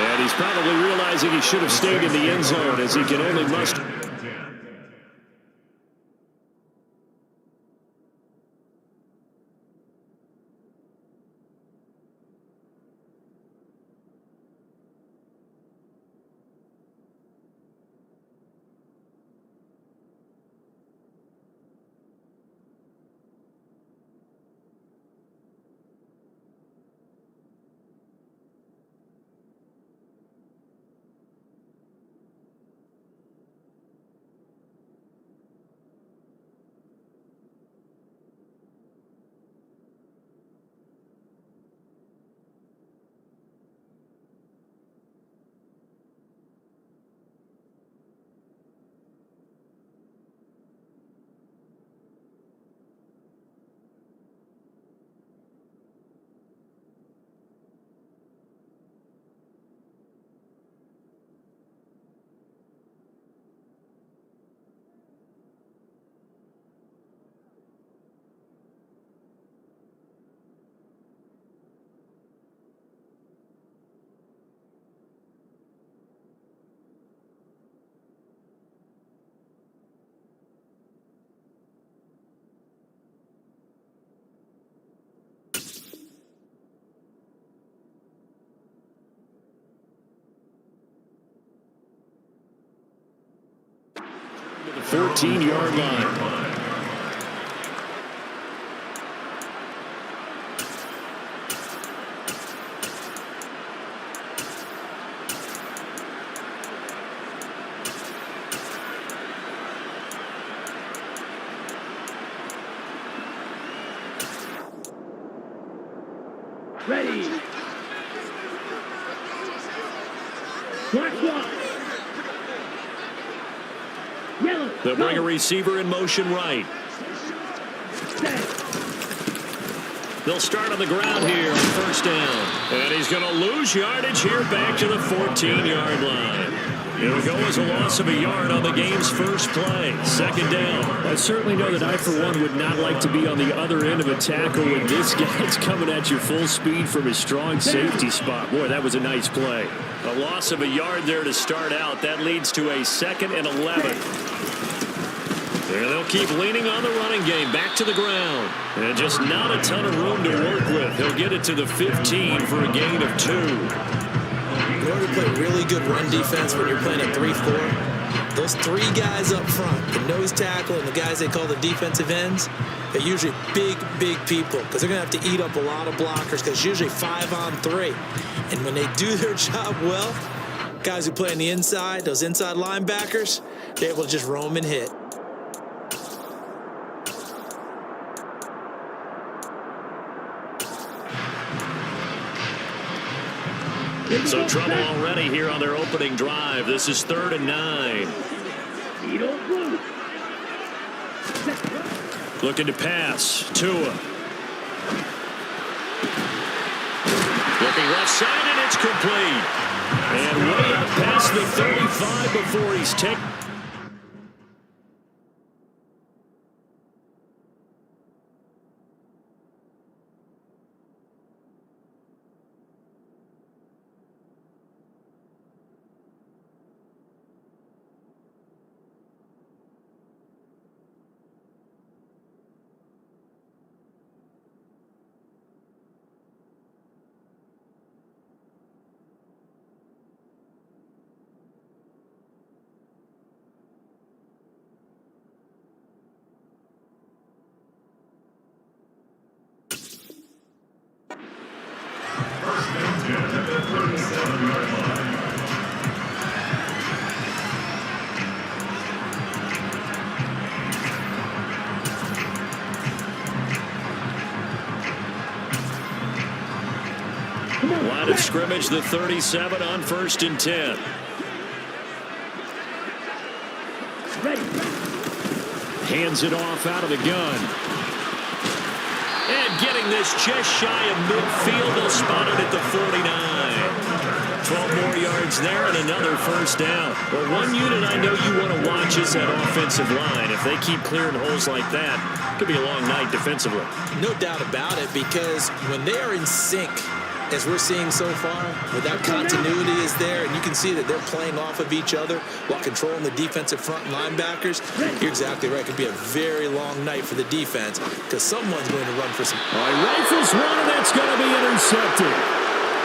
And he's probably realizing he should have stayed in the end zone as he can only muster. The 14-yard line. Ready. Black one. Yellow. They'll bring a receiver in motion right. They'll start on the ground here on first down. And he's going to lose yardage here back to the 14-yard line. It'll go as a loss of a yard on the game's first play. Second down. I certainly know that I, for one, would not like to be on the other end of a tackle when this guy's coming at you full speed from his strong safety spot. Boy, that was a nice play. A loss of a yard there to start out. That leads to a 2nd and 11. And they'll keep leaning on the running game. Back to the ground. And just not a ton of room to work with. He'll get it to the 15 for a gain of 2. In order to play really good run defense when you're playing a 3-4, those 3 guys up front, the nose tackle and the guys they call the defensive ends, they're usually big people because they're going to have to eat up a lot of blockers because it's usually 5-on-3. And when they do their job well, guys who play on the inside, those inside linebackers, they're able to just roam and hit. So trouble already here on their opening drive. This is 3rd and 9. Looking to pass. Tua. Looking left side, and it's complete. And way up past the 35 before he's taken. Line of scrimmage, the 37 on 1st and 10. Hands it off out of the gun. And getting this just shy of midfield. They'll spot it at the 49. 12 more yards there and another first down. Well, one unit I know you want to watch is that offensive line. If they keep clearing holes like that, it could be a long night defensively. No doubt about it, because when they are in sync, as we're seeing so far, where that continuity is there, and you can see that they're playing off of each other while controlling the defensive front and linebackers, you're exactly right. It could be a very long night for the defense because someone's going to run for some. All right, rifles one, and that's going to be intercepted.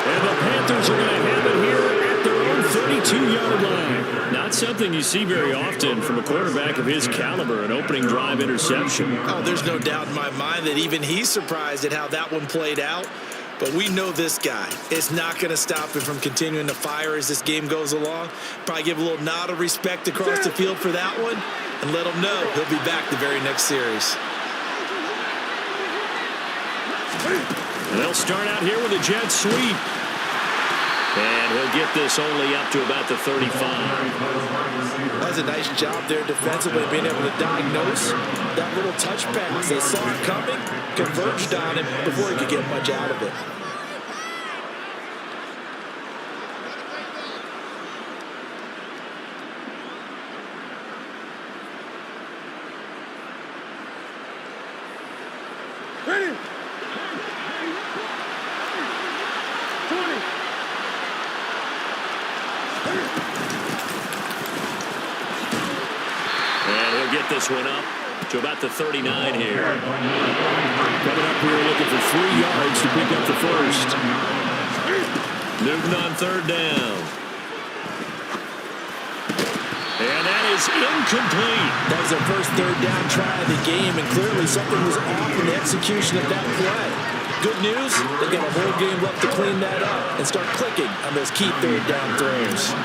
And the Panthers are going to have it here at their own 32-yard line. Not something you see very often from a quarterback of his caliber, an opening drive interception. Oh, there's no doubt in my mind that even he's surprised at how that one played out. But we know this guy. It's not going to stop him from continuing to fire as this game goes along. Probably give a little nod of respect across the field for that one and let him know he'll be back the very next series. And they'll start out here with a jet sweep. And he'll get this only up to about the 35. That was a nice job there defensively, being able to diagnose that little touch pass. They saw it coming, converged on him before he could get much out of it. Ready. 20. And he'll get this one up to about the 39 here. Coming up here looking for 3 yards to pick up the first. Newton on third down. And that is incomplete. That was their first third down try of the game, and clearly something was off in the execution of that play. Good news, they got a whole game left to clean that up and start clicking on those key third down throws.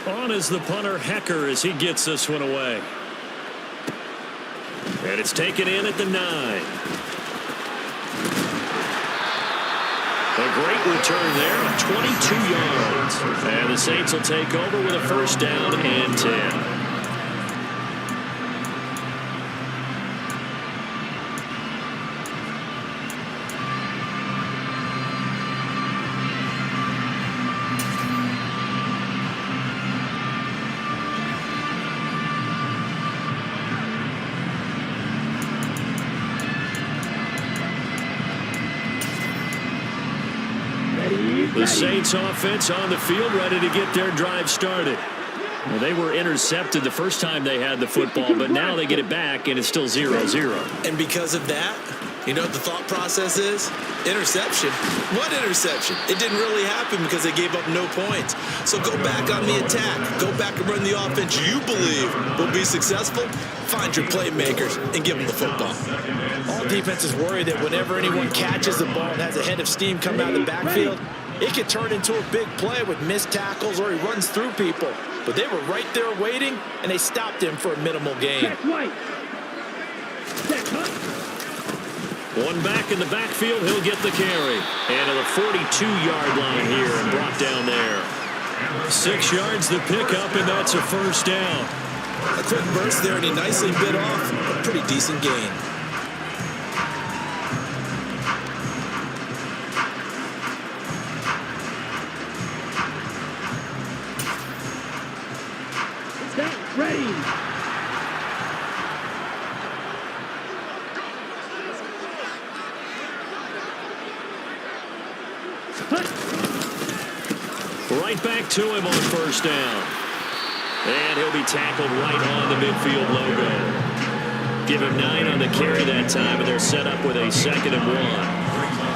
On is the punter, Hecker, as he gets this one away. And it's taken in at the 9. A great return there of 22 yards. And the Saints will take over with a first down and 10. The Saints offense on the field, ready to get their drive started. Well, they were intercepted the first time they had the football, but now they get it back, and it's still 0-0. And because of that, you know what the thought process is? Interception. What interception? It didn't really happen because they gave up no points. So go back on the attack. Go back and run the offense you believe will be successful. Find your playmakers and give them the football. All defenses worry that whenever anyone catches the ball and has a head of steam come out of the backfield, it could turn into a big play with missed tackles or he runs through people. But they were right there waiting, and they stopped him for a minimal gain. Check right. Check huh? One back in the backfield, he'll get the carry. And to the 42-yard line here and brought down there. 6 yards the pickup, and that's a first down. A quick burst there, and he nicely bit off a pretty decent gain. Ready. Right back to him on first down. And he'll be tackled right on the midfield logo. Give him 9 on the carry that time, and they're set up with a 2nd and 1.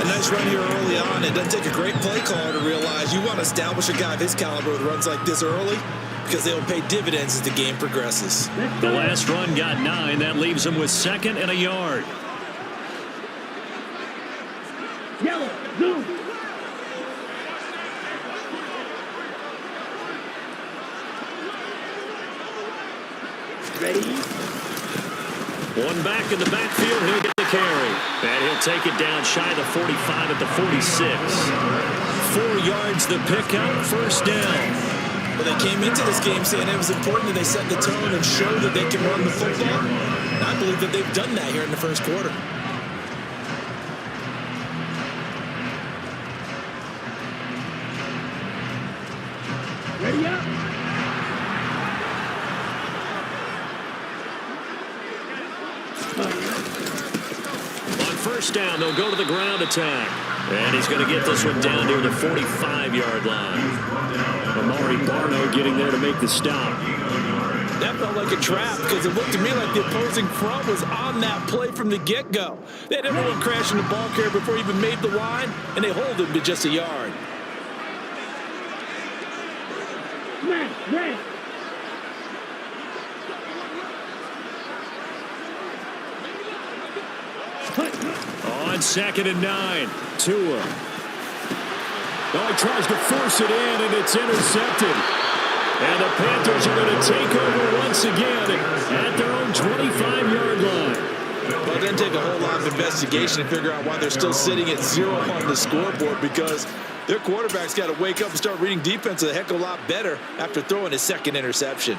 A nice run here early on. It doesn't take a great play caller to realize you want to establish a guy of his caliber with runs like this early, because they'll pay dividends as the game progresses. The last run got 9. That leaves him with 2nd and a yard. Yellow. Zoom. Ready. One back in the backfield. He'll get the carry. And he'll take it down shy of the 45 at the 46. 4 yards the pickup. First down. Well, they came into this game saying it was important that they set the tone and show that they can run the football. And I believe that they've done that here in the first quarter. Ready up. On first down. They'll go to the ground attack. And he's going to get this one down near the 45-yard line. Amari Barno getting there to make the stop. That felt like a trap because it looked to me like the opposing front was on that play from the get-go. They had everyone crashing the ball carrier before he even made the line, and they hold him to just a yard. Red. On 2nd and 9, Tua. Oh, he tries to force it in, and it's intercepted. And the Panthers are going to take over once again at their own 25-yard line. Well, it didn't take a whole lot of investigation to figure out why they're still sitting at 0 on the scoreboard, because their quarterback's got to wake up and start reading defense a heck of a lot better after throwing his second interception.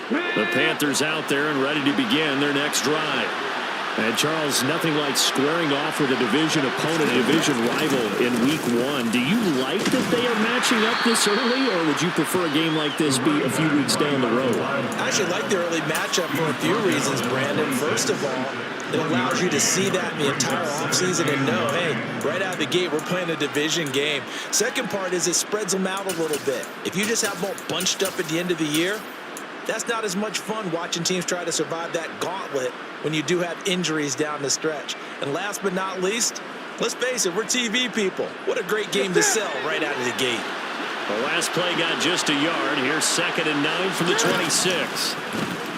The Panthers out there and ready to begin their next drive. And, Charles, nothing like squaring off with a division opponent, a division rival in Week 1. Do you like that they are matching up this early, or would you prefer a game like this be a few weeks down the road? I actually like the early matchup for a few reasons, Brandon. First of all, it allows you to see that in the entire offseason and know, hey, right out of the gate, we're playing a division game. Second part is it spreads them out a little bit. If you just have them all bunched up at the end of the year, that's not as much fun watching teams try to survive that gauntlet when you do have injuries down the stretch. And last but not least, let's face it, we're TV people. What a great game to sell right out of the gate. The last play got just a yard. Here's 2nd and 9 from the 26.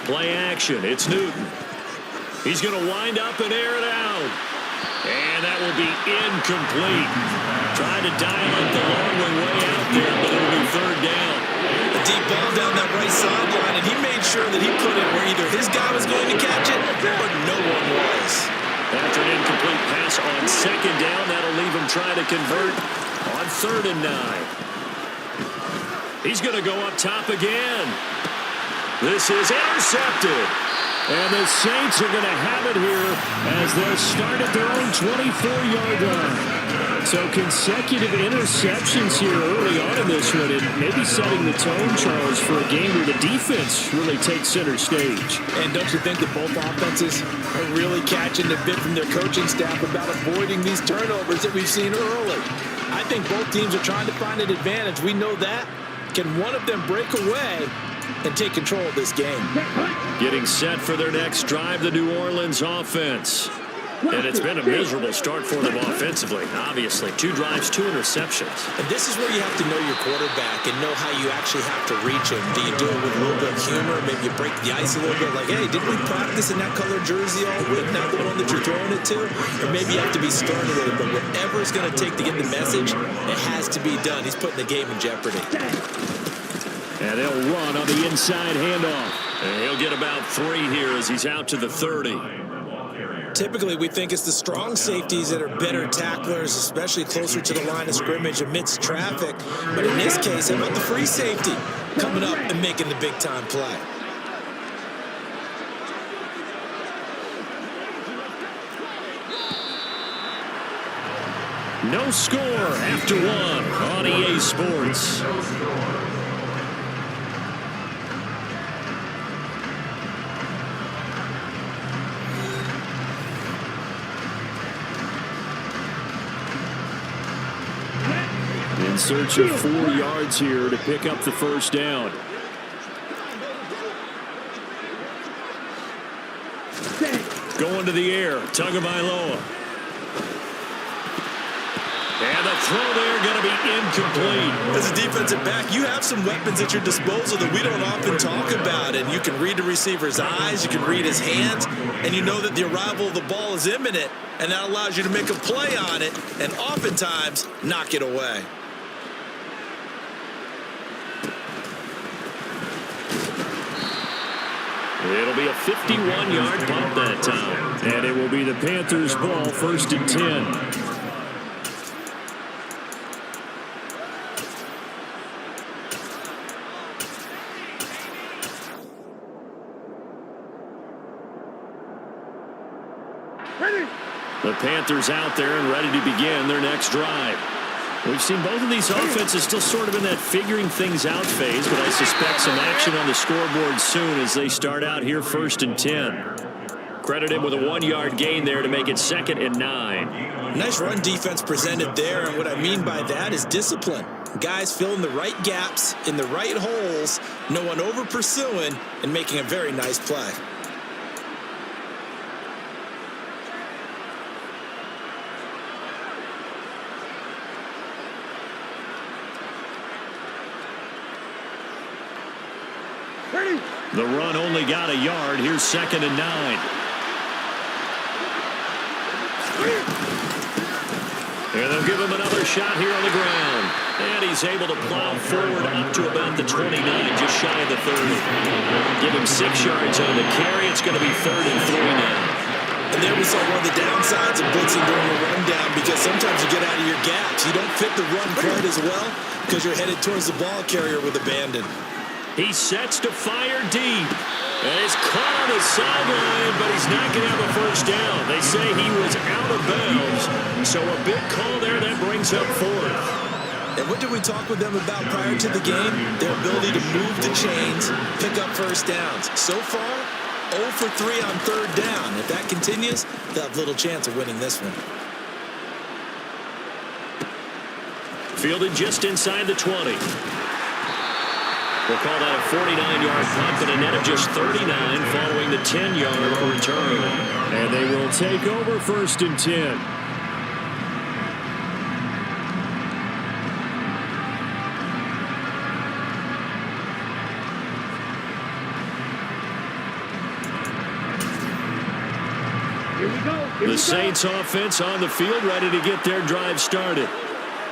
Play action. It's Newton. He's going to wind up and air it out. And that will be incomplete. Trying to dial up the long way out there, but it'll be 3rd down. A deep ball down that right sideline, and he made sure that he put it where either his guy was going to catch it or no one was. After an incomplete pass on 2nd down, that'll leave him trying to convert on 3rd and 9. He's going to go up top again. This is intercepted. And the Saints are going to have it here as they'll start at their own 24-yard line. So consecutive interceptions here early on in this one, and maybe setting the tone, Charles, for a game where the defense really takes center stage. And don't you think that both offenses are really catching the bit from their coaching staff about avoiding these turnovers that we've seen early? I think both teams are trying to find an advantage. We know that. Can one of them break away and take control of this game? Getting set for their next drive, the New Orleans offense. And it's been a miserable start for them offensively, obviously. 2 drives, 2 interceptions. And this is where you have to know your quarterback and know how you actually have to reach him. Do you do it with a little bit of humor? Maybe you break the ice a little bit, like, hey, didn't we practice in that colored jersey all week, not the one that you're throwing it to? Or maybe you have to be stern with it, but whatever it's going to take to get the message, it has to be done. He's putting the game in jeopardy. And they'll run on the inside handoff. And he'll get about 3 here as he's out to the 30. Typically, we think it's the strong safeties that are better tacklers, especially closer to the line of scrimmage amidst traffic. But in this case, how about the free safety coming up and making the big-time play? No score after 1 on EA Sports. In search of 4 yards here to pick up the first down. Going to the air, Tagovailoa. And the throw there going to be incomplete. As a defensive back, you have some weapons at your disposal that we don't often talk about. And you can read the receiver's eyes, you can read his hands, and you know that the arrival of the ball is imminent. And that allows you to make a play on it and oftentimes knock it away. It'll be a 51-yard punt that time. And it will be the Panthers' ball, 1st and 10. The Panthers out there and ready to begin their next drive. We've seen both of these offenses still sort of in that figuring things out phase, but I suspect some action on the scoreboard soon as they start out here 1st and 10. Credit him with a 1-yard gain there to make it 2nd and 9. Nice run defense presented there, and what I mean by that is discipline. Guys filling the right gaps in the right holes, no one over pursuing, and making a very nice play. The run only got a yard. Here's 2nd and 9. And they'll give him another shot here on the ground. And he's able to plow forward up to about the 29, just shy of the 30. Give him 6 yards on the carry. It's going to be 3rd and 3 now. And there we saw one of the downsides of blitzing during the rundown, because sometimes you get out of your gaps. You don't fit the run quite as well because you're headed towards the ball carrier with abandon. He sets to fire deep. And it's caught on the sideline, but he's not going to have a first down. They say he was out of bounds. So a big call there that brings up 4th. And what did we talk with them about prior to the game? Their ability to move the chains, pick up first downs. So far, 0 for 3 on 3rd down. If that continues, they'll have little chance of winning this one. Fielded just inside the 20. We'll call that a 49-yard punt, but a net of just 39 following the 10-yard return. And they will take over 1st and 10. The Saints offense on the field, ready to get their drive started.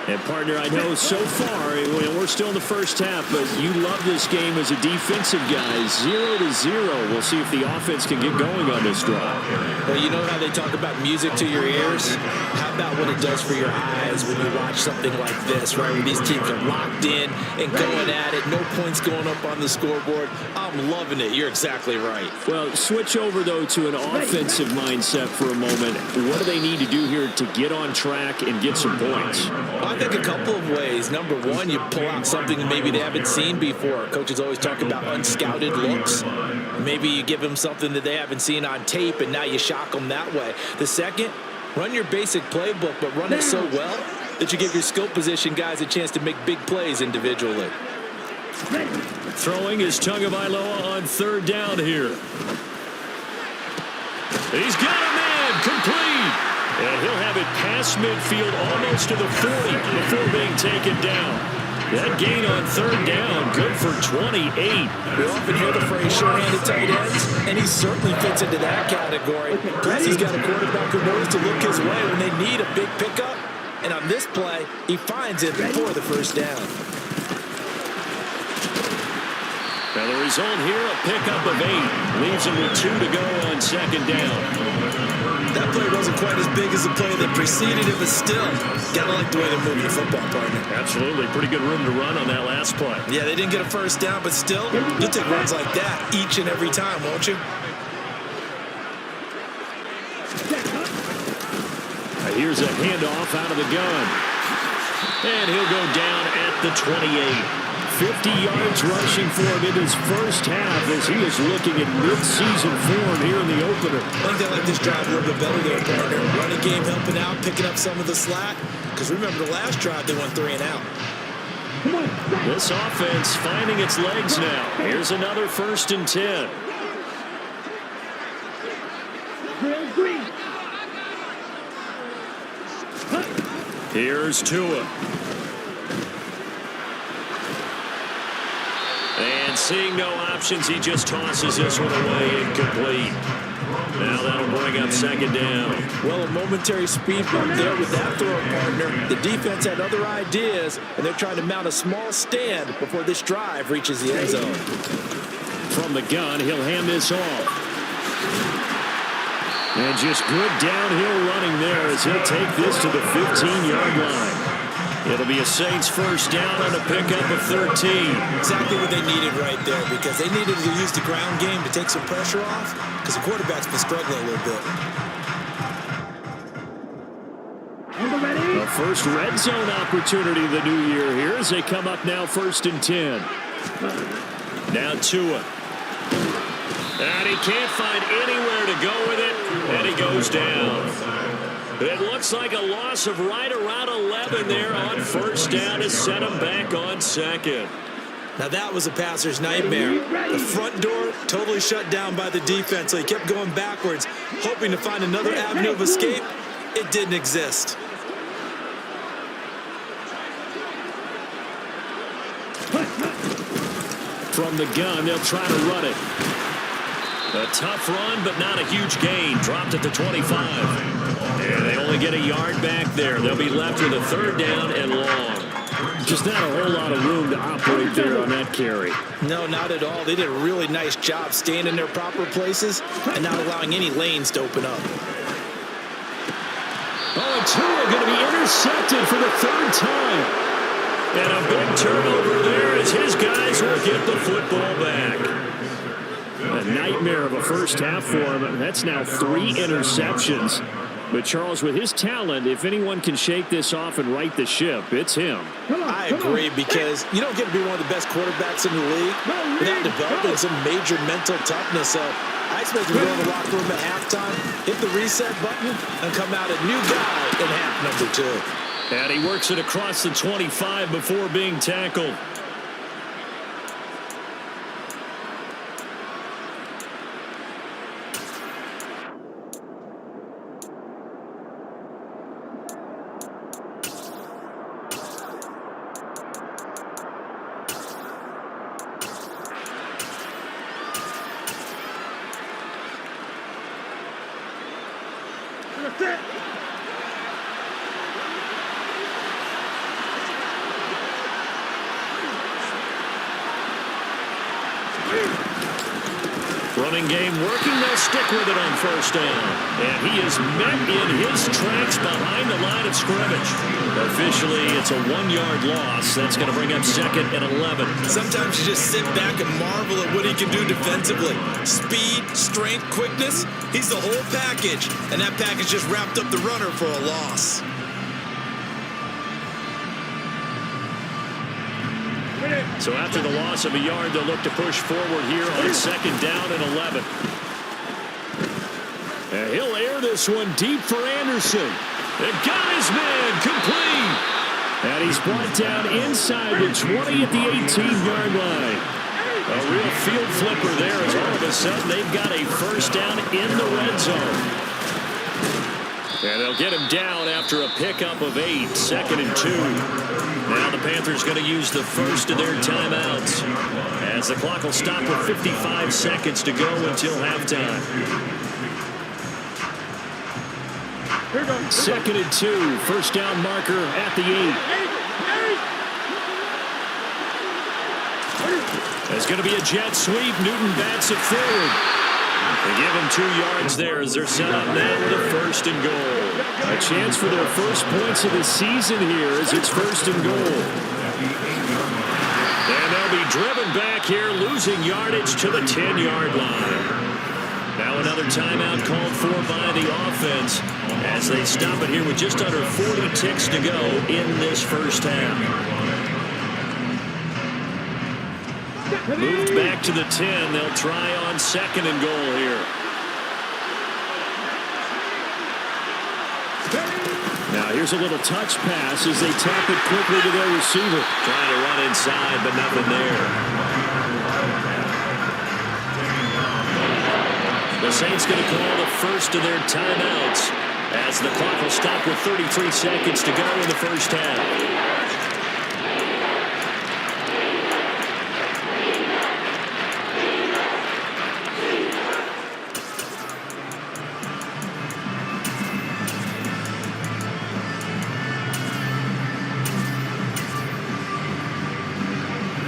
And, partner, I know so far, we're still in the first half, but you love this game as a defensive guy. 0-0. We'll see if the offense can get going on this drive. Well, you know how they talk about music to your ears? How about what it does for your eyes when you watch something like this, right? Where these teams are locked in and going at it. No points going up on the scoreboard. I'm loving it. You're exactly right. Well, switch over, though, to an offensive mindset for a moment. What do they need to do here to get on track and get some points? I think a couple of ways. Number one, you pull out something maybe they haven't seen before. Coaches always talk about unscouted looks. Maybe you give them something that they haven't seen on tape, and now you shock them that way. The second, run your basic playbook, but run it so well that you give your skill position guys a chance to make big plays individually. Throwing is Tagovailoa on 3rd down here. He's got a man complete. And he'll have it past midfield almost to the 40 before being taken down. That gain on 3rd down, good for 28. We often hear the phrase sure-handed tight ends, and he certainly fits into that category. Plus, he's got a quarterback who knows to look his way when they need a big pickup. And on this play, he finds it before the first down. Now the result here, a pickup of 8. Leaves him with 2 to go on 2nd down. That play wasn't quite as big as the play that preceded it, but still, gotta like the way they're moving the football, partner. Absolutely. Pretty good room to run on that last play. Yeah, they didn't get a first down, but still, you'll take runs like that each and every time, won't you? Here's a handoff out of the gun. And he'll go down at the 28. 50 yards rushing for him in his first half as he is looking at mid-season form here in the opener. I think they like this drive a little bit better there, partner. Running game helping out, picking up some of the slack. Because remember the last drive, they went 3 and out. This offense finding its legs now. Here's another 1st and 10. Here's Tua. And seeing no options, he just tosses this one away incomplete. Now that'll bring up 2nd down. Well, a momentary speed bump there with that throw, partner. The defense had other ideas, and they're trying to mount a small stand before this drive reaches the end zone. From the gun, he'll hand this off. And just good downhill running there as he'll take this to the 15-yard line. It'll be a Saints first down on a pickup of 13. Exactly what they needed right there, because they needed to use the ground game to take some pressure off, because the quarterback's been struggling a little bit. On the ready. The first red zone opportunity of the new year here as they come up now 1st and 10. Now Tua. And he can't find anywhere to go with it, and he goes down. It looks like a loss of right around 11 there on 1st down to set him back on 2nd. Now that was a passer's nightmare. The front door totally shut down by the defense, so he kept going backwards, hoping to find another avenue of escape. It didn't exist. From the gun, they'll try to run it. A tough run, but not a huge gain. Dropped at the 25. And they only get a yard back there. They'll be left with a 3rd down and long. Just not a whole lot of room to operate there on that carry. No, not at all. They did a really nice job staying in their proper places and not allowing any lanes to open up. Oh, and Tua going to be intercepted for the 3rd time. And a big turnover there as his guys will get the football back. A nightmare of a first half for him. That's now 3 interceptions. But Charles, with his talent, if anyone can shake this off and right the ship, it's him. I agree, because you don't get to be one of the best quarterbacks in the league without developing some major mental toughness. So I expect him to go in the locker room at halftime, hit the reset button, and come out a new guy in half number 2. And he works it across the 25 before being tackled. Running game working. They'll stick with it on 1st down. And he is met in his tracks behind the line of scrimmage. Officially, it's a 1-yard loss. That's going to bring up 2nd and 11. Sometimes you just sit back and marvel at what he can do defensively. Speed, strength, quickness. He's the whole package. And that package just wrapped up the runner for a loss. So after the loss of a yard, they'll look to push forward here on 2nd down and 11. And he'll air this one deep for Anderson. And got his man complete. And he's brought down inside the 20 at the 18-yard line. A real field flipper there as all of a sudden they've got a 1st down in the red zone. And they'll get him down after a pickup of 8, 2nd and 2. Now the Panthers going to use the first of their timeouts as the clock will stop with 55 seconds to go until halftime. 2nd and 2, 1st down marker at the 8. There's going to be a jet sweep. Newton bats it forward. They give him 2 yards there as they're set up now with a 1st and goal. A chance for their first points of the season here as it's 1st and goal. And they'll be driven back here, losing yardage to the 10-yard line. Now another timeout called for by the offense as they stop it here with just under 40 ticks to go in this first half. Moved back to the 10. They'll try on 2nd and goal here. Now here's a little touch pass as they tap it quickly to their receiver. Trying to run inside, but nothing there. The Saints going to call the first of their timeouts as the clock will stop with 33 seconds to go in the first half.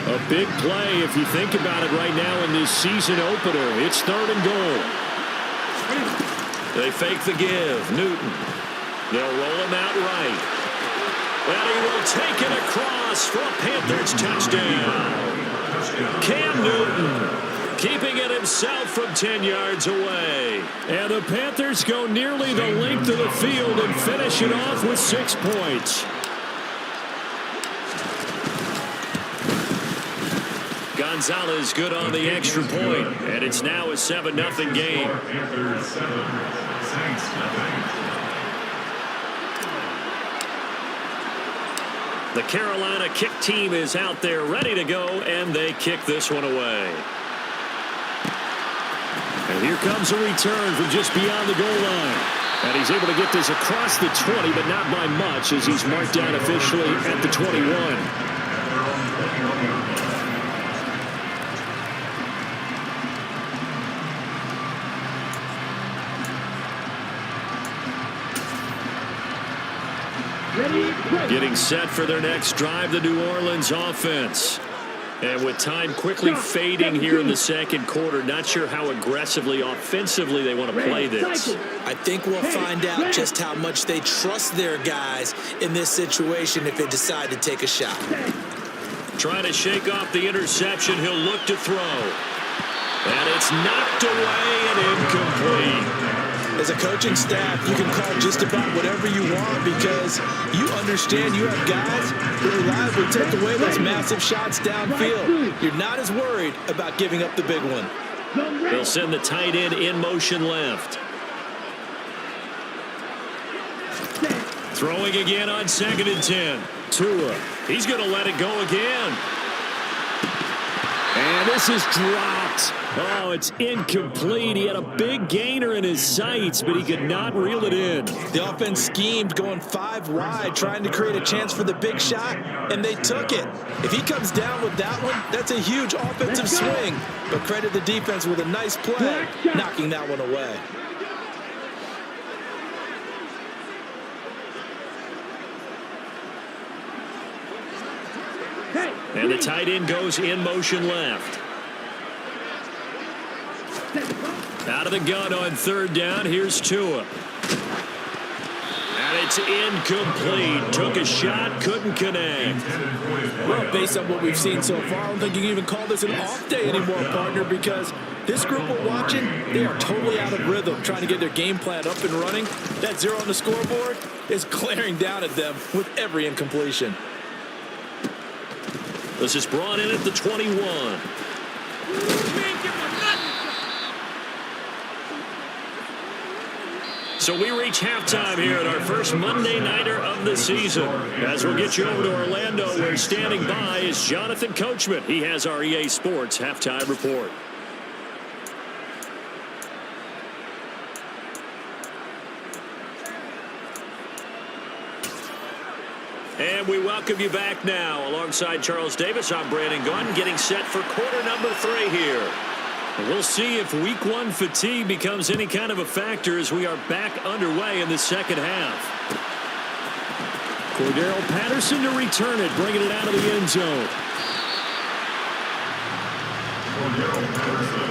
A big play if you think about it right now in this season opener. It's 3rd and goal. They fake the give. Newton. They'll roll him out right. And he will take it across for a Panthers touchdown. Cam Newton keeping it at himself from 10 yards away. And the Panthers go nearly the length of the field and finish it off with 6 points. Gonzalez good on the extra point, and it's now a 7-0 game. The Carolina kick team is out there ready to go, and they kick this one away. And here comes a return from just beyond the goal line. And he's able to get this across the 20, but not by much as he's marked down officially at the 21. Getting set for their next drive, the New Orleans offense. And with time quickly fading here in the second quarter, not sure how aggressively, offensively they want to play this. I think we'll find out just how much they trust their guys in this situation if they decide to take a shot. Trying to shake off the interception, he'll look to throw. And it's knocked away and incomplete. As a coaching staff, you can call just about whatever you want because you understand you have guys who reliably take away those massive shots downfield. You're not as worried about giving up the big one. They'll send the tight end in motion left. Throwing again on 2nd and 10. Tua. He's going to let it go again. And this is dropped. Oh, it's incomplete. He had a big gainer in his sights, but he could not reel it in. The offense schemed going 5 wide, trying to create a chance for the big shot, and they took it. If he comes down with that one, that's a huge offensive swing. But credit the defense with a nice play, knocking that one away. And the tight end goes in motion left. Out of the gun on 3rd down. Here's Tua. And it's incomplete. Took a shot, couldn't connect. Well, based on what we've seen so far, I don't think you can even call this an off day anymore, partner, because this group we're watching, they are totally out of rhythm, trying to get their game plan up and running. That 0 on the scoreboard is glaring down at them with every incompletion. This is brought in at the 21. So we reach halftime here at our first Monday Nighter of the season. As we'll get you over to Orlando, where standing by is Jonathan Coachman. He has our EA Sports halftime report. And we welcome you back now. Alongside Charles Davis, I'm Brandon Gaudin, getting set for quarter number 3 here. And we'll see if week 1 fatigue becomes any kind of a factor as we are back underway in the second half. Cordero Patterson to return it, bringing it out of the end zone. Cordero Patterson.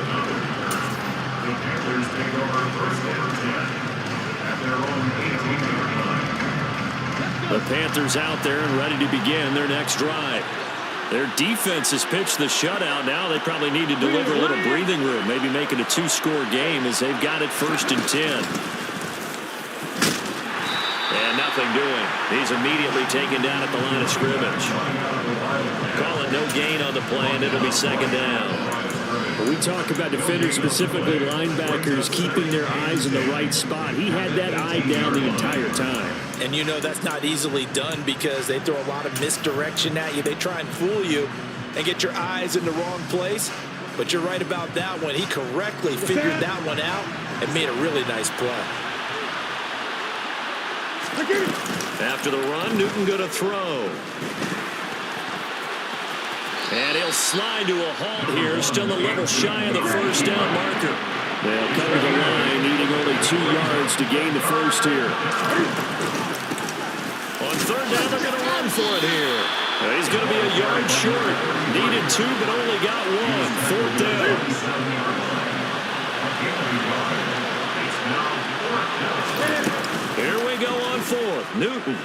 The Panthers take over first and 10 at their own 18-yard line. The Panthers out there and ready to begin their next drive. Their defense has pitched the shutout. Now they probably need to deliver a little breathing room, maybe make it a 2-score game as they've got it 1st and 10. And nothing doing. He's immediately taken down at the line of scrimmage. Call it no gain on the play, and it'll be 2nd down. We talk about defenders, specifically linebackers, keeping their eyes in the right spot. He had that eye down the entire time. And you know that's not easily done because they throw a lot of misdirection at you. They try and fool you and get your eyes in the wrong place. But you're right about that one. He correctly figured that one out and made a really nice play. After the run, Newton going to throw. And he'll slide to a halt here, still a little shy of the 1st down marker. They'll cover the line, needing only 2 yards to gain the 1st here. On 3rd down, they're going to run for it here. He's going to be a yard short. Needed 2, but only got 1. 4th down. Here we go on 4th. Newton.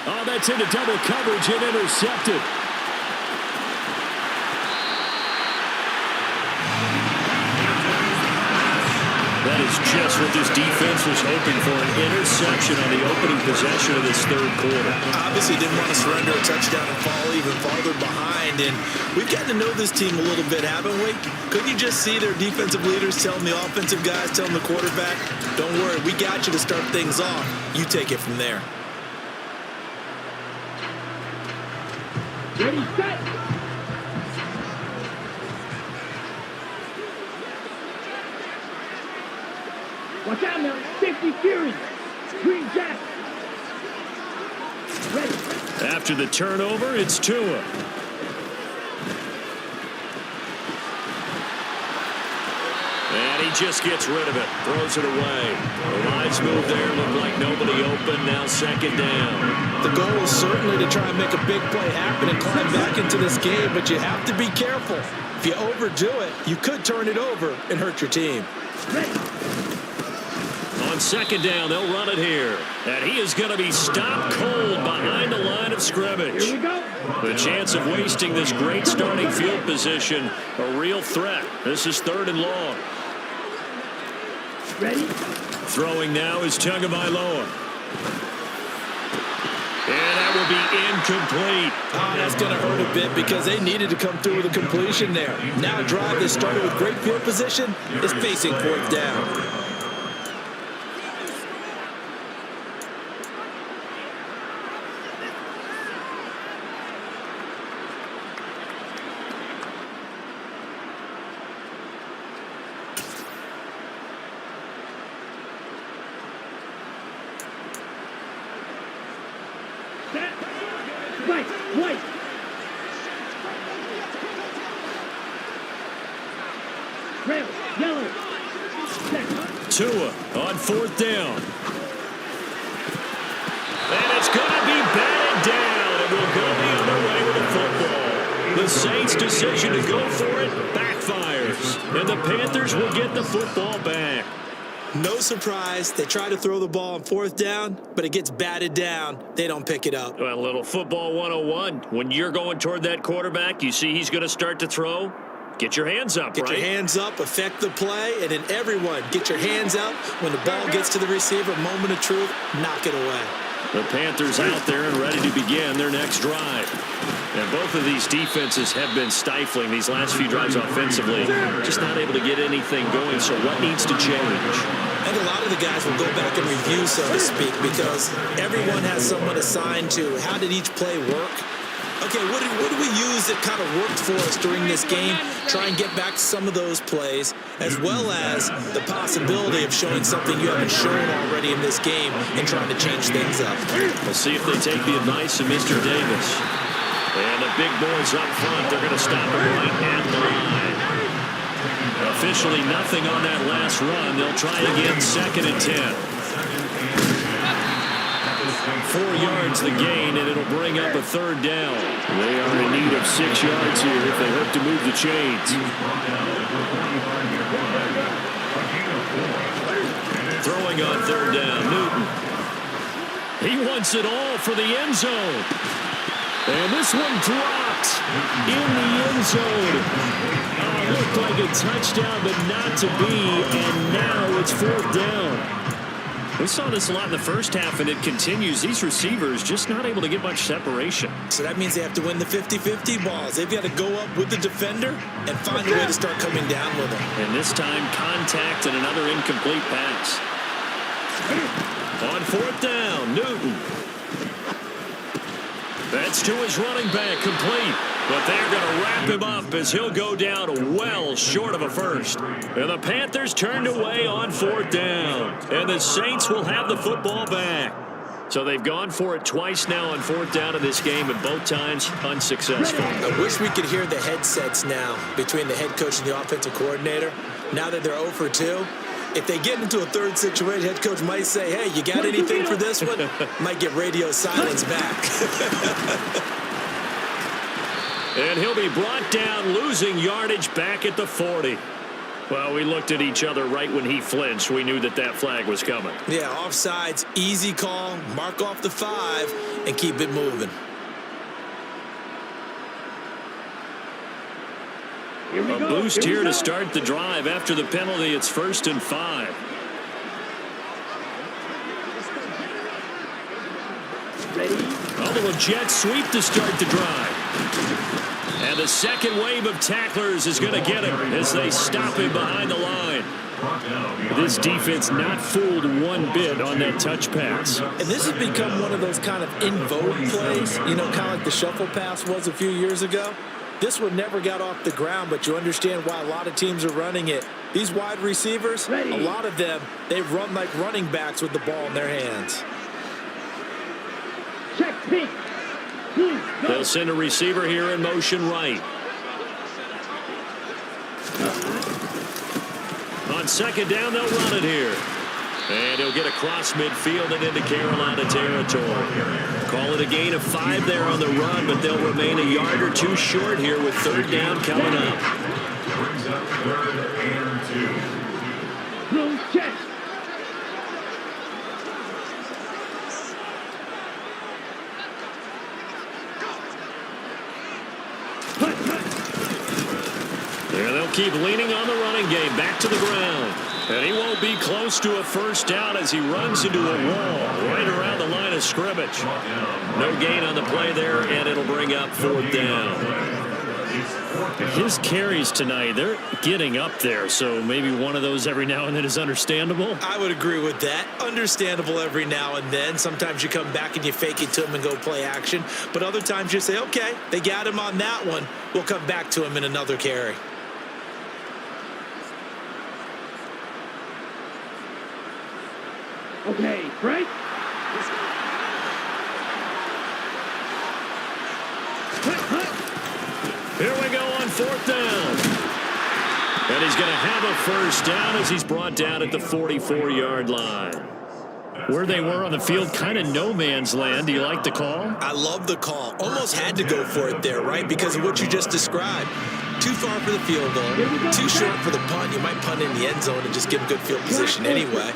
Oh, that's into double coverage and intercepted. That is just what this defense was hoping for, an interception on the opening possession of this third quarter. Obviously didn't want to surrender a touchdown and fall even farther behind. And we've gotten to know this team a little bit, haven't we? Couldn't you just see their defensive leaders telling the offensive guys, telling the quarterback, don't worry, we got you to start things off. You take it from there. Ready, set. Watch out now. Safety Fury. Green Jack. Ready. After the turnover, it's Tua. And he just gets rid of it. Throws it away. The lines move there. Look like nobody open. Now second down. The goal is certainly to try and make a big play happen and climb back into this game, but you have to be careful. If you overdo it, you could turn it over and hurt your team. Ready. On second down, they'll run it here. And he is going to be stopped cold behind the line of scrimmage. Here we go. The chance of wasting this great starting field position, a real threat. This is 3rd and long. Ready. Throwing now is Tagovailoa. And that will be incomplete. Oh, that's going to hurt a bit because they needed to come through with a completion there. Now a drive that started with great field position is facing 4th down. Set. Right. White. Red. Yellow. Set. Tua on 4th down. And it's going to be batted down. It will go the other way with the football. The Saints' decision to go for it backfires. And the Panthers will get the football back. No surprise, they try to throw the ball on 4th down, but it gets batted down. They don't pick it up. Well, a little football 101. When you're going toward that quarterback, you see he's going to start to throw. Get your hands up, Get right? your hands up, affect the play, and then everyone get your hands up. When the ball gets to the receiver, moment of truth, knock it away. The Panthers out there and ready to begin their next drive. And both of these defenses have been stifling these last few drives offensively. Just not able to get anything going, so what needs to change? And a lot of the guys will go back and review, so to speak, because everyone has someone assigned to how did each play work. Okay, what did we use that kind of worked for us during this game? Try and get back to some of those plays, as well as the possibility of showing something you haven't shown already in this game and trying to change things up. We'll see if they take the advice of Mr. Davis. And the big boys up front, they're going to stop him right at the line. Officially nothing on that last run. They'll try again, 2nd and 10. 4 yards the gain, and it'll bring up a 3rd down. They are in need of 6 yards here if they hope to move the chains. Throwing on 3rd down, Newton. He wants it all for the end zone. And this one dropped in the end zone. Looked like a touchdown, but not to be, and now it's 4th down. We saw this a lot in the first half, and it continues. These receivers just not able to get much separation. So that means they have to win the 50-50 balls. They've got to go up with the defender and find a way to start coming down with them. And this time, contact and another incomplete pass. On 4th down, Newton. That's to his running back, complete. But they're going to wrap him up as he'll go down well short of a first. And the Panthers turned away on 4th down. And the Saints will have the football back. So they've gone for it twice now on 4th down in this game, and both times unsuccessful. I wish we could hear the headsets now between the head coach and the offensive coordinator. Now that they're 0 for 2, if they get into a third situation, head coach might say, hey, you got anything for this one? Might get radio silence back. And he'll be brought down, losing yardage back at the 40. Well, we looked at each other right when he flinched. We knew that that flag was coming. Yeah, offsides, easy call, mark off the 5, and keep it moving. Here we A go. boost Here we here to go. start the drive. After the penalty, it's 1st and 5. Ready? A little jet sweep to start the drive. And the second wave of tacklers is going to get him as they stop him behind the line. This defense not fooled one bit on that touch pass. And this has become one of those kind of in vogue plays, you know, kind of like the shuffle pass was a few years ago. This one never got off the ground, but you understand why a lot of teams are running it. These wide receivers, Ready. a lot of them, they run like running backs with the ball in their hands. Check pink. Blue. Go. They'll send a receiver here in motion right. On second down, they'll run it here. And he'll get across midfield and into Carolina territory. Call it a gain of 5 there on the run, but they'll remain a yard or two short here with 3rd down coming up. Brings up 3rd and 2. Blue check. Hut, hut. And they'll keep leaning on the running game. Back to the ground. And he won't be close to a 1st down as he runs into a wall right around the line of scrimmage. No gain on the play there, and it'll bring up 4th down. His carries tonight, they're getting up there, so maybe one of those every now and then is understandable. I would agree with that. Understandable every now and then. Sometimes you come back and you fake it to him and go play action. But other times you say, okay, they got him on that one. We'll come back to him in another carry. Okay, Frank. Hut, hut. Here we go on 4th down. And he's going to have a 1st down as he's brought down at the 44-yard line. Where they were on the field, kind of no man's land. Do you like the call? I love the call. Almost had to go for it there, right? Because of what you just described. Too far for the field goal. Too short for the punt. You might punt in the end zone and just give him good field position anyway.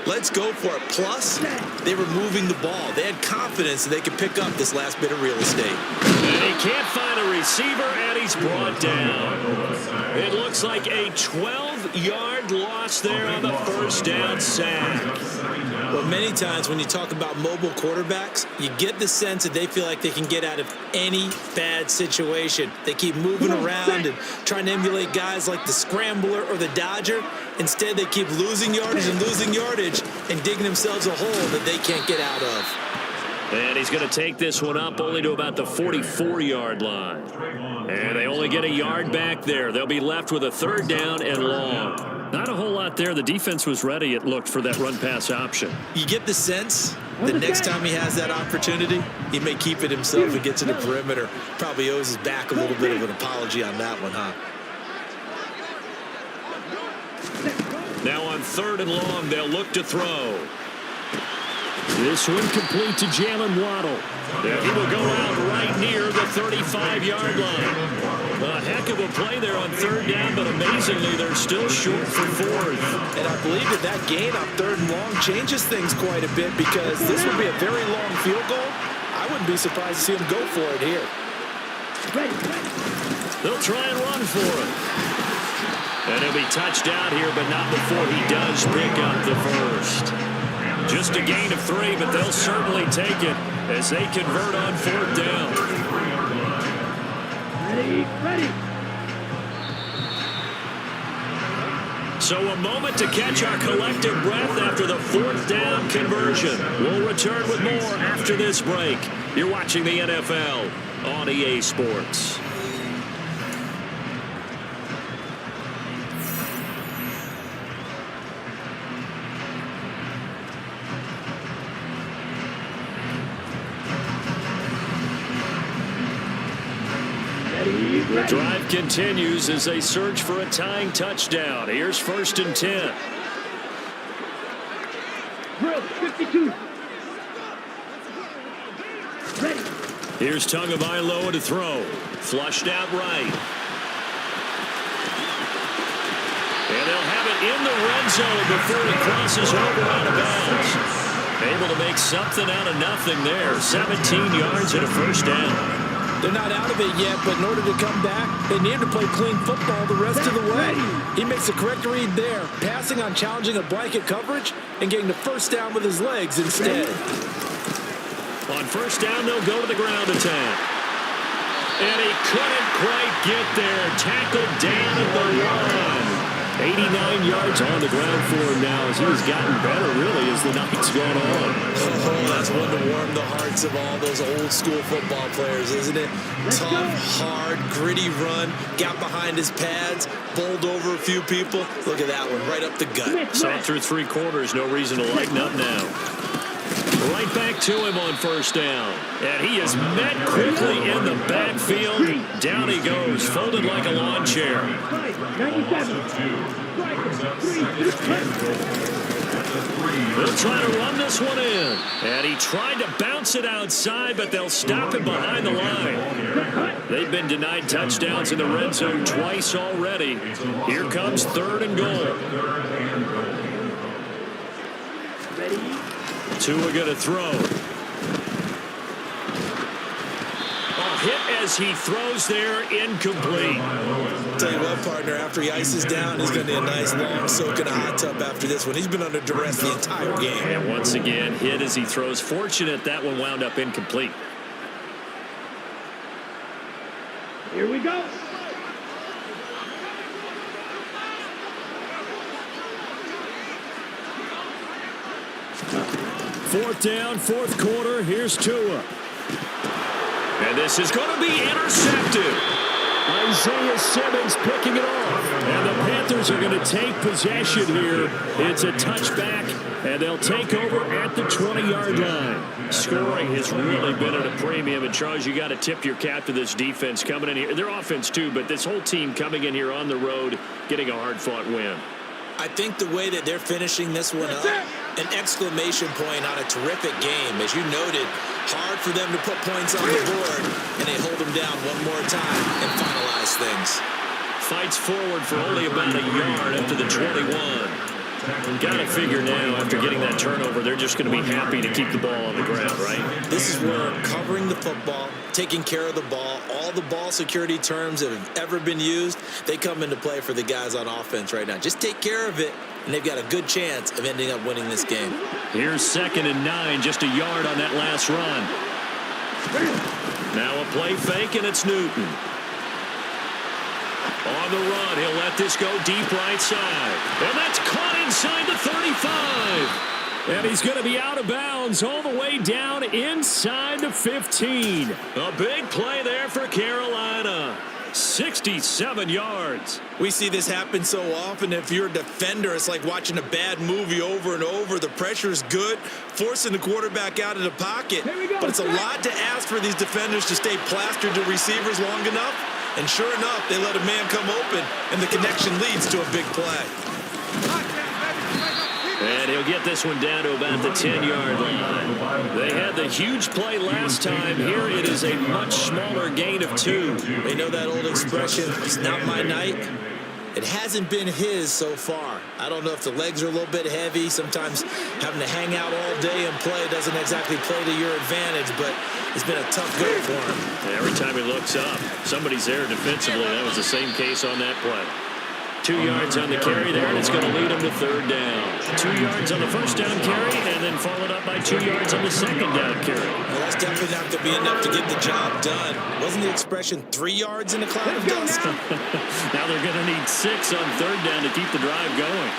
Let's go for it. Plus, they were moving the ball. They had confidence that they could pick up this last bit of real estate. And he can't find a receiver, and he's brought down. It looks like a 12-yard loss there on the 1st down sack. Well, many times when you talk about mobile quarterbacks, you get the sense that they feel like they can get out of any bad situation. They keep moving around and trying to emulate guys like the Scrambler or the Dodger. Instead, they keep losing yardage and digging themselves a hole that they can't get out of. And he's going to take this one up only to about the 44-yard line. And they only get a yard back there. They'll be left with a 3rd down and long. Not a whole lot there. The defense was ready, it looked, for that run-pass option. You get the sense that next time he has that opportunity, he may keep it himself and get to the perimeter. Probably owes his back a little bit of an apology on that one, huh? Now on 3rd and long, they'll look to throw. This one complete to Jalen Waddle. And he will go out right near the 35-yard line. A heck of a play there on 3rd down, but amazingly, they're still short for 4th. And I believe that game on 3rd and long changes things quite a bit because this would be a very long field goal. I wouldn't be surprised to see him go for it here. Ready, ready. They'll try and run for it. And he'll be touched out here, but not before he does pick up the 1st. Just a gain of 3, but they'll certainly take it as they convert on 4th down. Ready, ready. So a moment to catch our collective breath after the 4th down conversion. We'll return with more after this break. You're watching the NFL on EA Sports. The drive continues as they search for a tying touchdown. Here's 1st and 10. Drill, 52. Ready. Here's Tagovailoa to throw. Flushed out right. And they'll have it in the red zone before he crosses over out of bounds. Able to make something out of nothing there. 17 yards and a 1st down. They're not out of it yet, but in order to come back, they need to play clean football the rest of the way. He makes the correct read there, passing on challenging a blanket coverage and getting the first down with his legs instead. On first down, they'll go to the ground attack. And he couldn't quite get there. Tackled down at the line. 89 yards on the ground for him now as he's gotten better, really, as the night's gone on. Oh, that's one to warm the hearts of all those old-school football players, isn't it? Tough, hard, gritty run, got behind his pads, bowled over a few people. Look at that one, right up the gut. Saw through 3 quarters, no reason to lighten up now. Right back to him on first down. And he is met quickly in the backfield. Down he goes, folded like a lawn chair. 97. They'll try to run this one in. And he tried to bounce it outside, but they'll stop him behind the line. They've been denied touchdowns in the red zone twice already. Here comes 3rd and goal. Tua going to throw. A hit as he throws there, incomplete. Tell you what, partner, after he ices down, he's going to need a nice long soak in a hot tub after this one. He's been under duress the entire game. And once again, hit as he throws. Fortunate that one wound up incomplete. Here we go. Fourth down, fourth quarter. Here's Tua. And this is going to be intercepted. Isaiah Simmons picking it off. And the Panthers are going to take possession here. It's a touchback, and they'll take over at the 20-yard line. Scoring has really been at a premium. And, Charles, you got to tip your cap to this defense coming in here. Their offense, too, but this whole team coming in here on the road, getting a hard-fought win. I think the way that they're finishing this one up, an exclamation point on a terrific game. As you noted, hard for them to put points on the board, and they hold them down one more time and finalize things. Fights forward for only about a yard up to the 21. Got to figure now, after getting that turnover, they're just going to be happy to keep the ball on the ground, right? This is where covering the football, taking care of the ball, all the ball security terms that have ever been used, they come into play for the guys on offense right now. Just take care of it, and they've got a good chance of ending up winning this game. Here's 2nd and 9, just a yard on that last run. Now a play fake, and it's Newton. On the run, he'll let this go deep right side. And that's caught inside the 35. And he's going to be out of bounds all the way down inside the 15. A big play there for Carolina. 67 yards. We see this happen so often. If you're a defender, it's like watching a bad movie over and over. The pressure is good, forcing the quarterback out of the pocket. But it's a lot to ask for these defenders to stay plastered to receivers long enough. And sure enough, they let a man come open, and the connection leads to a big play. And he'll get this one down to about the 10-yard line. They had the huge play last time. Here it is a much smaller gain of 2. They know that old expression, it's not my night. It hasn't been his so far. I don't know if the legs are a little bit heavy. Sometimes having to hang out all day and play doesn't exactly play to your advantage, but it's been a tough go for him. Every time he looks up, somebody's there defensively. That was the same case on that play. 2 yards on the carry there, and it's going to lead him to 3rd down. 2 yards on the first down carry, and then followed up by 2 yards on the second down carry. Well, that's definitely not going to be enough to get the job done. Wasn't the expression 3 yards in a cloud of dust? Now they're going to need 6 on 3rd down to keep the drive going.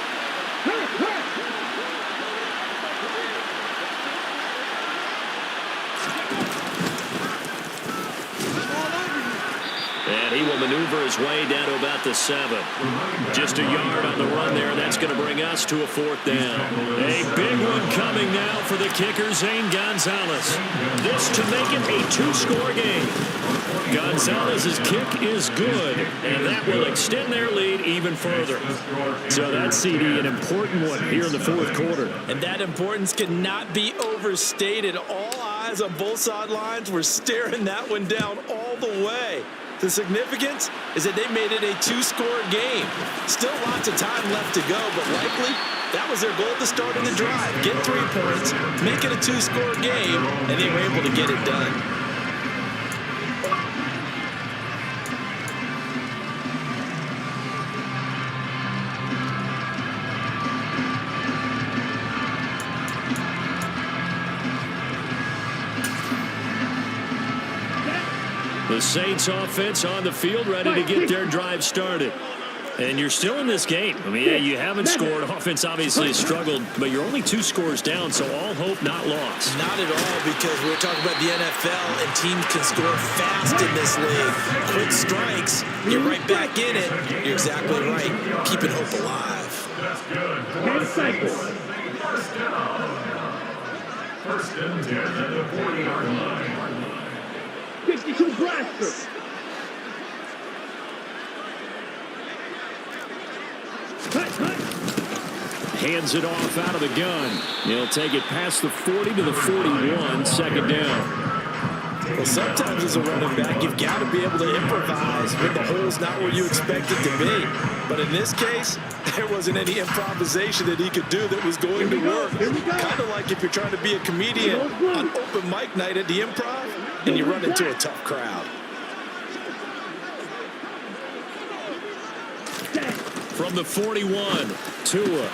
And he will maneuver his way down to about the 7. Just a yard on the run there, and that's going to bring us to a 4th down. A big one coming now for the kicker, Zane Gonzalez. This to make it a 2-score game. Gonzalez's kick is good, and that will extend their lead even further. So that's, CD, an important one here in the 4th quarter. And that importance cannot be overstated. All eyes on both sidelines were staring that one down all the way. The significance is that they made it a 2-score game. Still lots of time left to go, but likely that was their goal at the start of the drive. Get 3 points, make it a 2-score game, and they were able to get it done. The Saints offense on the field, ready to get their drive started. And you're still in this game. I mean, yeah, you haven't scored. Offense obviously has struggled, but you're only 2 scores down, so all hope not lost. Not at all, because we're talking about the NFL, and teams can score fast in this league. Quick strikes, you're right back in it. You're exactly right. Keeping hope alive. That's good. First down. First and 10 at the 40-yard line. 52 blaster. Hands it off out of the gun. He'll take it past the 40 to the 41, second down. Well, sometimes as a running back, you've got to be able to improvise when the hole's not where you expect it to be. But in this case, there wasn't any improvisation that he could do that was going to work. Kind of like if you're trying to be a comedian on open mic night at the Improv and you run into a tough crowd. From the 41, Tua.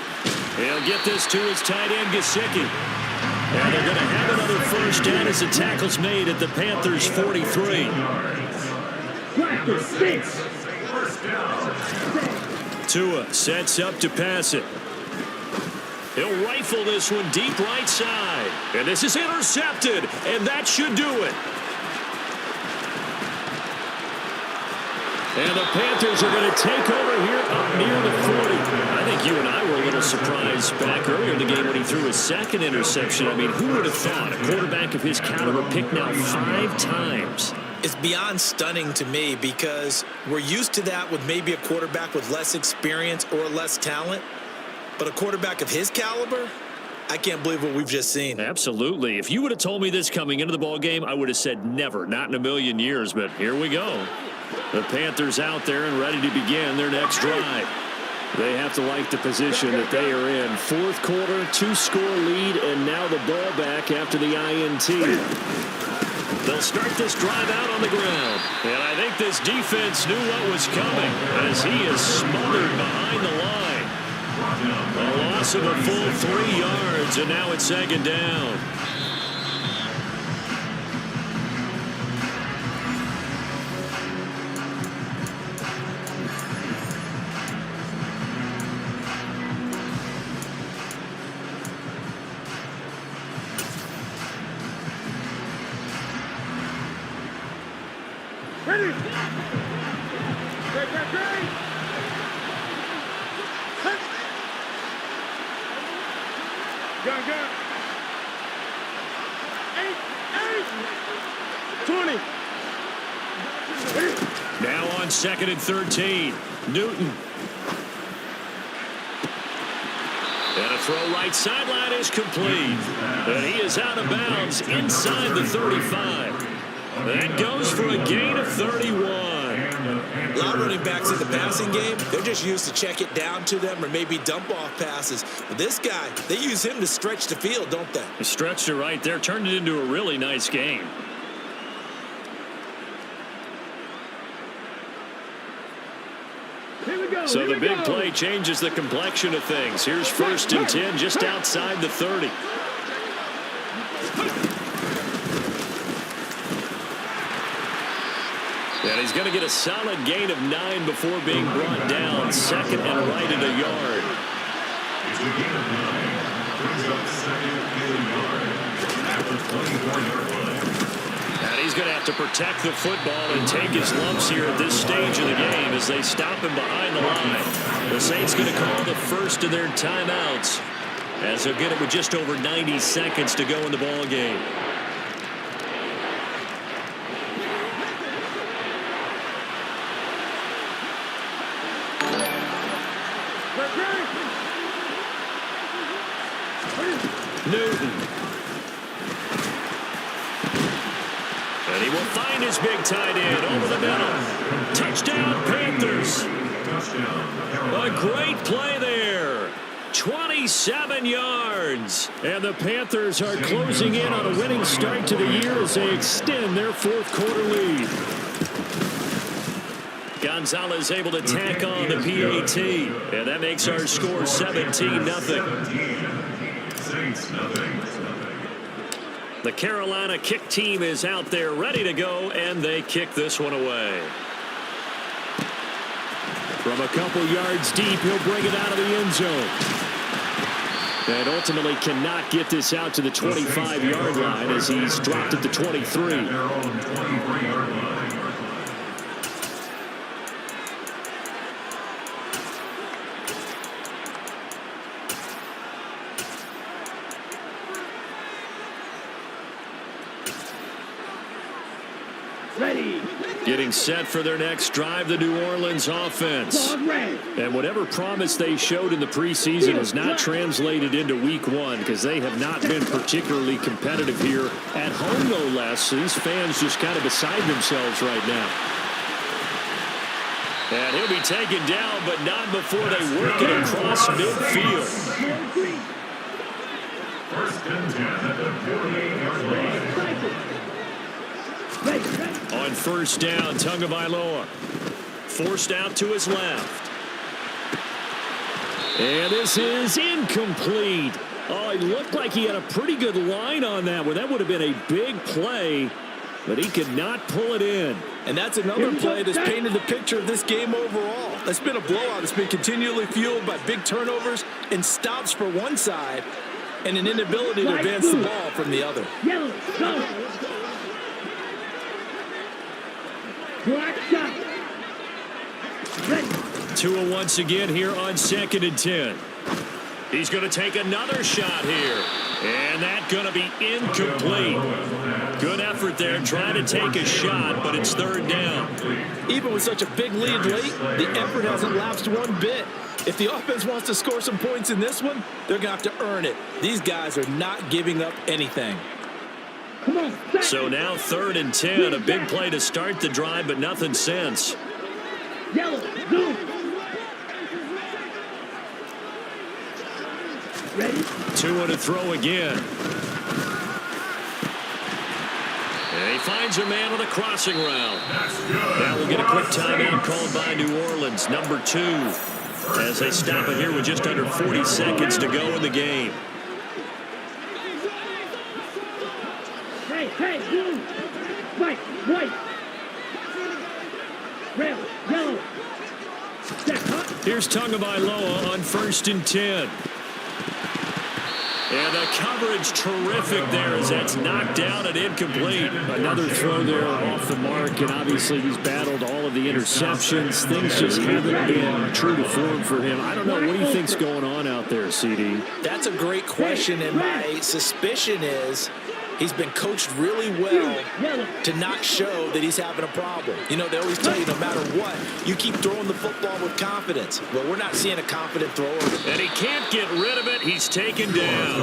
He'll get this to his tight end, Gesicki. And they're going to have another first down as the tackle's made at the Panthers' 43. Tua sets up to pass it. He'll rifle this one deep right side. And this is intercepted, and that should do it. And the Panthers are going to take over here up near the 40. I think you and I were a little surprised back earlier in the game when he threw his second interception. I mean, who would have thought a quarterback of his caliber picked now 5 times? It's beyond stunning to me because we're used to that with maybe a quarterback with less experience or less talent. But a quarterback of his caliber, I can't believe what we've just seen. Absolutely. If you would have told me this coming into the ball game, I would have said never, not in a million years. But here we go. The Panthers out there and ready to begin their next drive. They have to like the position that they are in. 4th quarter, 2-score lead, and now the ball back after the INT. They'll start this drive out on the ground. And I think this defense knew what was coming as he is smothered behind the line. A loss of a full 3 yards, and now it's second down. Now on 2nd and 13. Newton. And a throw right sideline is complete. And he is out of bounds inside the 35. That goes for a gain of 31. A lot of running backs in the passing game, they're just used to check it down to them or maybe dump off passes. But this guy, they use him to stretch the field, don't they? He stretched it right there, turned it into a really nice game. So the big play changes the complexion of things. Here's 1st and 10 just outside the 30. And he's going to get a solid gain of 9 before being brought down. 2nd and right at a yard. It's a gain of 9. Brings up 2nd and 8 yards at the 24-yard line. And he's going to have to protect the football and take his lumps here at this stage of the game as they stop him behind the line. The Saints going to call the first of their timeouts as they'll get it with just over 90 seconds to go in the ball game. Newton. And he will find his big tight end over the middle. Touchdown, Panthers. A great play there. 27 yards. And the Panthers are closing in on a winning start to the year as they extend their 4th quarter lead. Gonzalez able to tack on the PAT. And that makes our score 17-0. Saints nothing. The Carolina kick team is out there ready to go, and they kick this one away. From a couple yards deep, he'll bring it out of the end zone. And ultimately cannot get this out to the 25-yard line as he's dropped at the 23. Their own 23-yard line. Ready. Getting set for their next drive, the New Orleans offense. Ball red. And whatever promise they showed in the preseason has not translated into week one because they have not been particularly competitive here at home, no less. These fans just kind of beside themselves right now. And he'll be taken down, but not before they work it across midfield. First and 10 at the 48-yard line. On first down, Tagovailoa forced out to his left. And this is incomplete. Oh, it looked like he had a pretty good line on that one. That would have been a big play, but he could not pull it in. And that's another play that's painted the picture of this game overall. It's been a blowout. It's been continually fueled by big turnovers and stops for one side and an inability to advance the ball from the other. Yellow, go. Black shot. Ready. Tua once again here on 2nd and 10. He's going to take another shot here. And that's going to be incomplete. Good effort there trying to take a shot, but it's third down. Even with such a big lead late, the effort hasn't lapsed one bit. If the offense wants to score some points in this one, they're going to have to earn it. These guys are not giving up anything. Come on. So now 3rd and 10, a big play to start the drive, but nothing since. Yellow, zoom. Ready. Tua to throw again. And he finds a man on the crossing route. Now we'll get a quick timeout called by New Orleans, number 2, as they stop it here with just under 40 seconds to go in the game. Hey, blue. White. Red, yellow. Here's Tagovailoa on 1st and 10. And the coverage terrific there as that's knocked down and incomplete. Another throw there off the mark, and obviously he's battled all of the interceptions. Things just haven't been true to form for him. I don't know. What do you think's going on out there, CD? That's a great question, and my suspicion is he's been coached really well to not show that he's having a problem. You know, they always tell you no matter what, you keep throwing the football with confidence. Well, we're not seeing a confident thrower. And he can't get rid of it. He's taken down.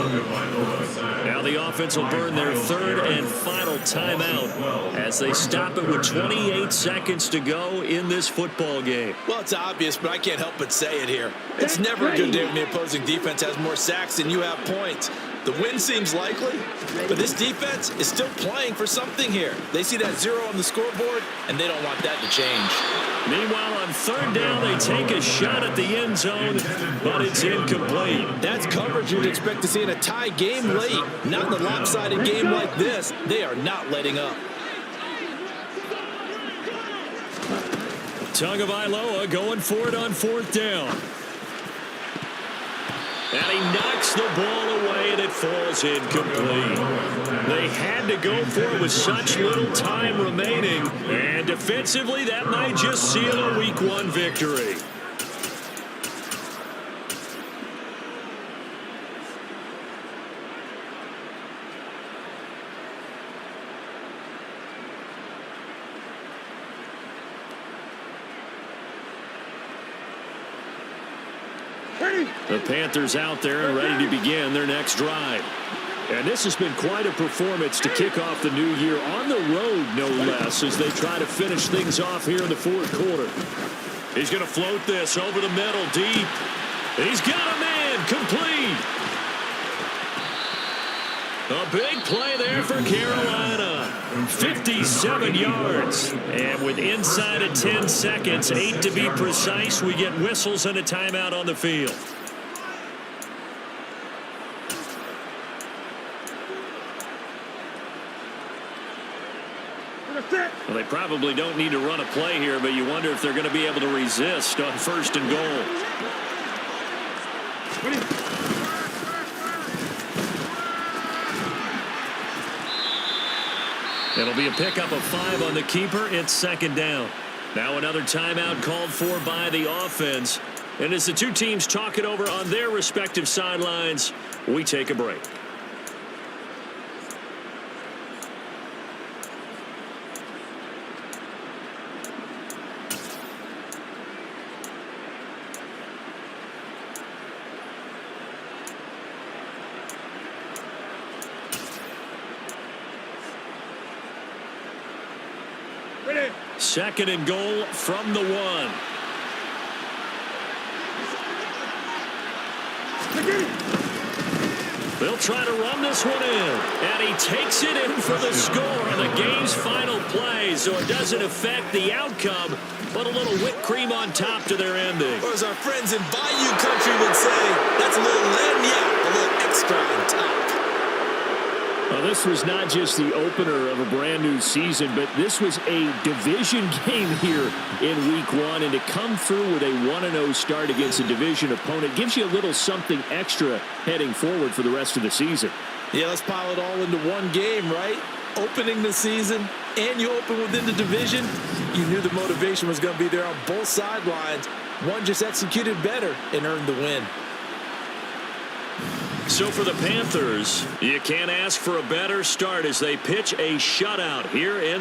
Now the offense will burn their 3rd and final timeout as they stop it with 28 seconds to go in this football game. Well, it's obvious, but I can't help but say it here. It's never a good day when the opposing defense has more sacks than you have points. The win seems likely, but this defense is still playing for something here. They see that 0 on the scoreboard, and they don't want that to change. Meanwhile, on 3rd down, they take a shot at the end zone, but it's incomplete. That's coverage you'd expect to see in a tie game late. Not in a lopsided game like this. They are not letting up. Tagovailoa going for it on 4th down. And he knocks the ball away, and it falls incomplete. They had to go for it with such little time remaining. And defensively, that might just seal a Week 1 victory. The Panthers out there and ready to begin their next drive. And this has been quite a performance to kick off the new year on the road, no less, as they try to finish things off here in the 4th quarter. He's going to float this over the middle, deep. He's got a man, complete. A big play there for Carolina. 57 yards. And with inside of 10 seconds, 8 to be precise, we get whistles and a timeout on the field. Well, they probably don't need to run a play here, but you wonder if they're going to be able to resist on 1st and goal. It'll be a pickup of 5 on the keeper. It's 2nd down. Now another timeout called for by the offense. And as the two teams talk it over on their respective sidelines, we take a break. Ready. 2nd and goal from the 1. They'll try to run this one in. And he takes it in for the score on the game's final play. So it doesn't affect the outcome, but a little whipped cream on top to their ending. Or as our friends in Bayou Country would say, that's a little lagniappe, a little extra on top. Well, this was not just the opener of a brand new season, but this was a division game here in week 1. And to come through with a 1-0 start against a division opponent gives you a little something extra heading forward for the rest of the season. Yeah, let's pile it all into one game, right? Opening the season, and you open within the division. You knew the motivation was going to be there on both sidelines. One just executed better and earned the win. So for the Panthers, you can't ask for a better start as they pitch a shutout here in